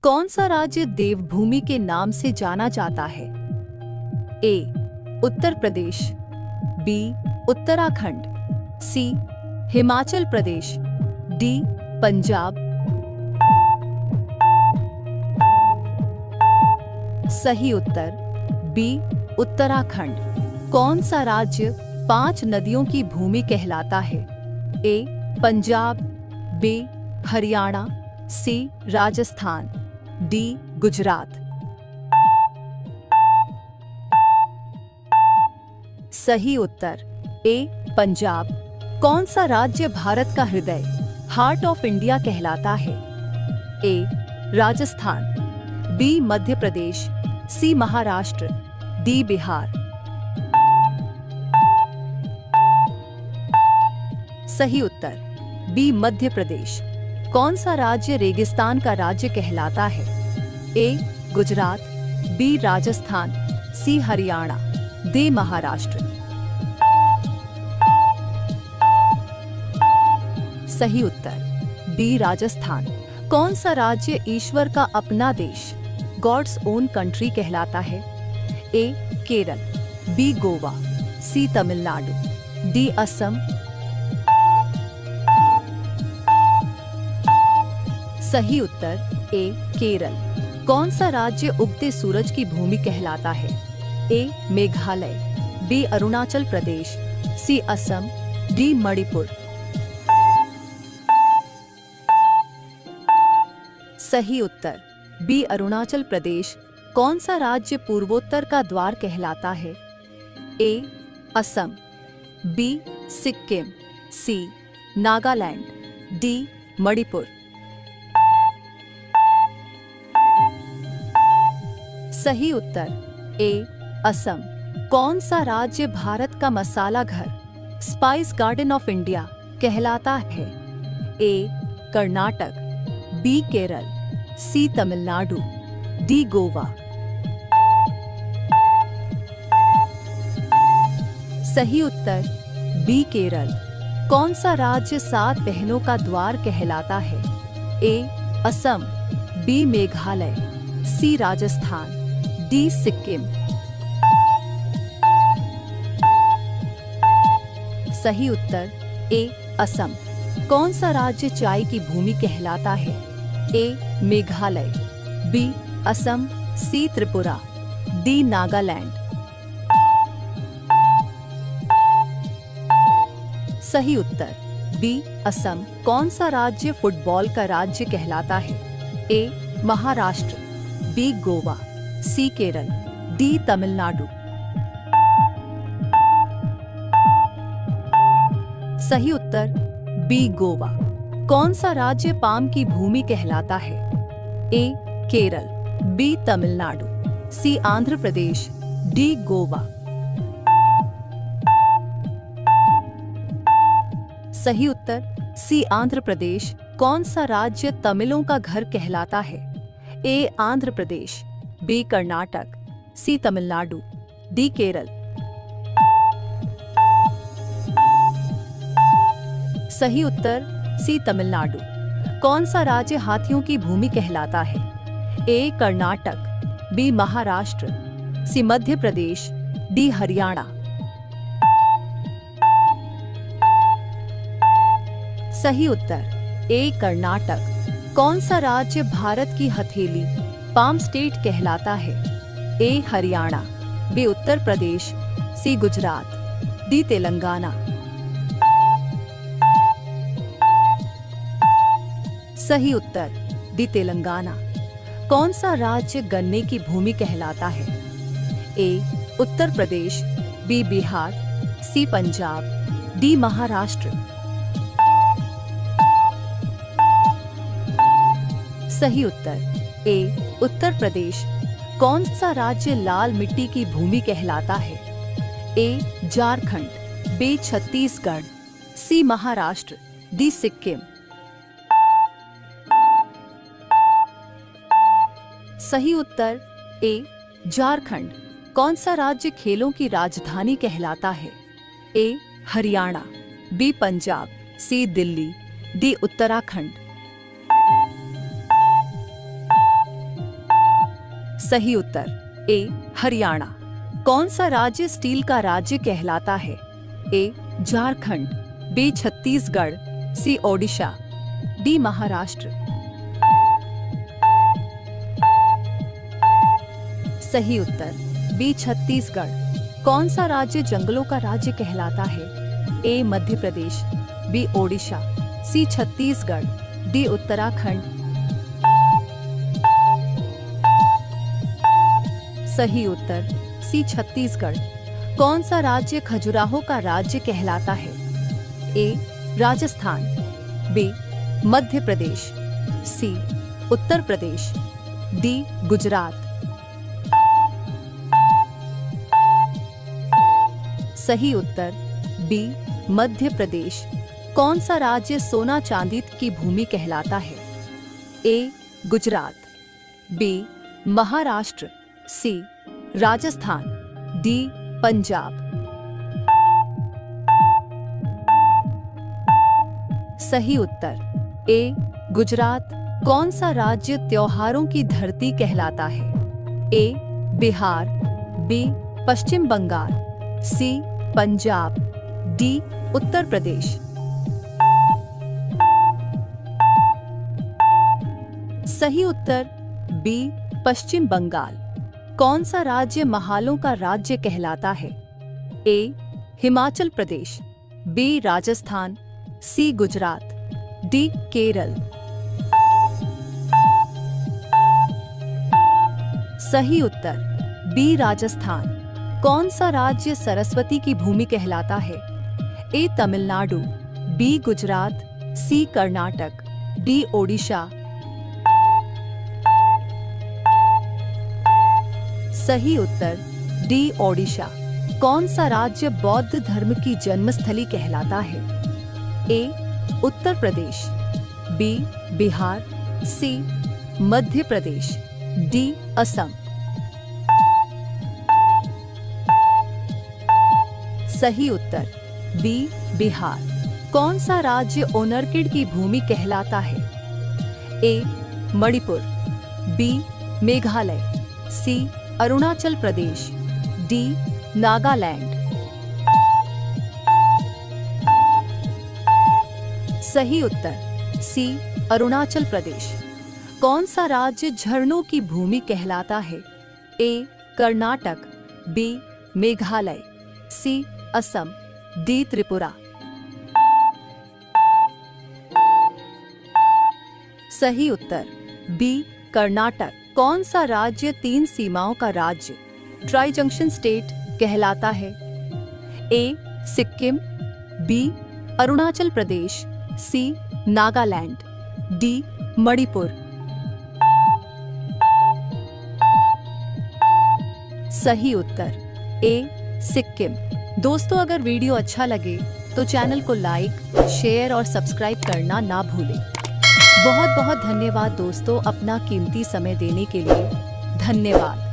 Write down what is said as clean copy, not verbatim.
कौन सा राज्य देवभूमि के नाम से जाना जाता है? ए. उत्तर प्रदेश, बी. उत्तराखंड, सी. हिमाचल प्रदेश, डी. पंजाब। सही उत्तर बी. उत्तराखंड। कौन सा राज्य 5 नदियों की भूमि कहलाता है? ए. पंजाब, बी. हरियाणा, सी. राजस्थान, डी. गुजरात। सही उत्तर ए. पंजाब। कौन सा राज्य भारत का हृदय, हार्ट ऑफ इंडिया कहलाता है? ए. राजस्थान, बी. मध्य प्रदेश, सी. महाराष्ट्र, डी. बिहार। सही उत्तर बी. मध्य प्रदेश। कौन सा राज्य रेगिस्तान का राज्य कहलाता है? ए. गुजरात, बी. राजस्थान, सी. हरियाणा, डी. महाराष्ट्र। सही उत्तर बी. राजस्थान। कौन सा राज्य ईश्वर का अपना देश, गॉड्स ओन कंट्री कहलाता है? ए. केरल, बी. गोवा, सी. तमिलनाडु, डी. असम। सही उत्तर ए. केरल। कौन सा राज्य उगते सूरज की भूमि कहलाता है? ए. मेघालय, बी. अरुणाचल प्रदेश, सी. असम, डी. मणिपुर। सही उत्तर बी. अरुणाचल प्रदेश। कौन सा राज्य पूर्वोत्तर का द्वार कहलाता है? ए. असम, बी. सिक्किम, सी. नागालैंड, डी. मणिपुर। सही उत्तर ए. असम। कौन सा राज्य भारत का मसाला घर, स्पाइस गार्डन ऑफ इंडिया कहलाता है? ए. कर्नाटक, बी. केरल, सी. तमिलनाडु, डी. गोवा। सही उत्तर बी. केरल। कौन सा राज्य 7 बहनों का द्वार कहलाता है? ए. असम, बी. मेघालय, सी. राजस्थान, डी. सिक्किम। सही उत्तर ए. असम। कौन सा राज्य चाय की भूमि कहलाता है? ए. मेघालय, बी. असम, सी. त्रिपुरा, डी. नागालैंड। सही उत्तर बी. असम। कौन सा राज्य फुटबॉल का राज्य कहलाता है? ए. महाराष्ट्र, बी. गोवा, सी. केरल, डी. तमिलनाडु। सही उत्तर बी. गोवा। कौन सा राज्य पाम की भूमि कहलाता है? ए. केरल, बी. तमिलनाडु, सी. आंध्र प्रदेश, डी. गोवा। सही उत्तर सी. आंध्र प्रदेश। कौन सा राज्य तमिलों का घर कहलाता है? ए. आंध्र प्रदेश, बी. कर्नाटक, सी. तमिलनाडु, डी. केरल। सही उत्तर सी. तमिलनाडु। कौन सा राज्य हाथियों की भूमि कहलाता है? ए. कर्नाटक, बी. महाराष्ट्र, सी. मध्य प्रदेश, डी. हरियाणा। सही उत्तर ए. कर्नाटक। कौन सा राज्य भारत की हथेली, पाम स्टेट कहलाता है? ए. हरियाणा, बी. उत्तर प्रदेश, सी. गुजरात, डी. तेलंगाना। सही उत्तर डी. तेलंगाना। कौन सा राज्य गन्ने की भूमि कहलाता है? ए. उत्तर प्रदेश, बी. बिहार, सी. पंजाब, डी. महाराष्ट्र। सही उत्तर ए. उत्तर प्रदेश। कौन सा राज्य लाल मिट्टी की भूमि कहलाता है? ए. झारखंड, बी. छत्तीसगढ़, सी. महाराष्ट्र, डी. सिक्किम। सही उत्तर ए. झारखंड। कौन सा राज्य खेलों की राजधानी कहलाता है? ए. हरियाणा, बी. पंजाब, सी. दिल्ली, डी. उत्तराखंड। सही उत्तर ए हरियाणा। कौन सा राज्य स्टील का राज्य कहलाता है? ए झारखंड, बी छत्तीसगढ़, सी ओडिशा, डी महाराष्ट्र। सही उत्तर बी छत्तीसगढ़। कौन सा राज्य जंगलों का राज्य कहलाता है? ए मध्य प्रदेश, बी ओडिशा, सी छत्तीसगढ़, डी उत्तराखंड। सही उत्तर सी छत्तीसगढ़। कौन सा राज्य खजुराहो का राज्य कहलाता है? ए राजस्थान, बी मध्य प्रदेश, सी उत्तर प्रदेश, डी गुजरात। सही उत्तर बी मध्य प्रदेश। कौन सा राज्य सोना चांदी की भूमि कहलाता है? ए गुजरात, बी महाराष्ट्र, सी राजस्थान, डी पंजाब। सही उत्तर ए गुजरात। कौन सा राज्य त्योहारों की धरती कहलाता है? ए बिहार, बी पश्चिम बंगाल, सी पंजाब, डी उत्तर प्रदेश। सही उत्तर बी पश्चिम बंगाल। कौन सा राज्य महालों का राज्य कहलाता है? ए हिमाचल प्रदेश, बी राजस्थान, सी गुजरात, डी केरल। सही उत्तर बी राजस्थान। कौन सा राज्य सरस्वती की भूमि कहलाता है? ए तमिलनाडु, बी गुजरात, सी कर्नाटक, डी ओडिशा। सही उत्तर डी ओडिशा। कौन सा राज्य बौद्ध धर्म की जन्मस्थली कहलाता है? ए उत्तर प्रदेश, बी बिहार, सी मध्य प्रदेश, डी असम। सही उत्तर बी बिहार। कौन सा राज्य ओनरकिड की भूमि कहलाता है? ए मणिपुर, बी मेघालय, सी अरुणाचल प्रदेश, डी नागालैंड। सही उत्तर सी अरुणाचल प्रदेश। कौन सा राज्य झरनों की भूमि कहलाता है? ए कर्नाटक, बी मेघालय, सी असम, डी त्रिपुरा। सही उत्तर बी कर्नाटक। कौन सा राज्य तीन सीमाओं का राज्य ट्राई जंक्शन स्टेट कहलाता है? ए सिक्किम, बी अरुणाचल प्रदेश, सी नागालैंड, डी मणिपुर। सही उत्तर ए सिक्किम। दोस्तों, अगर वीडियो अच्छा लगे तो चैनल को लाइक, शेयर और सब्सक्राइब करना ना भूलें। बहुत बहुत धन्यवाद दोस्तों अपना कीमती समय देने के लिए। धन्यवाद।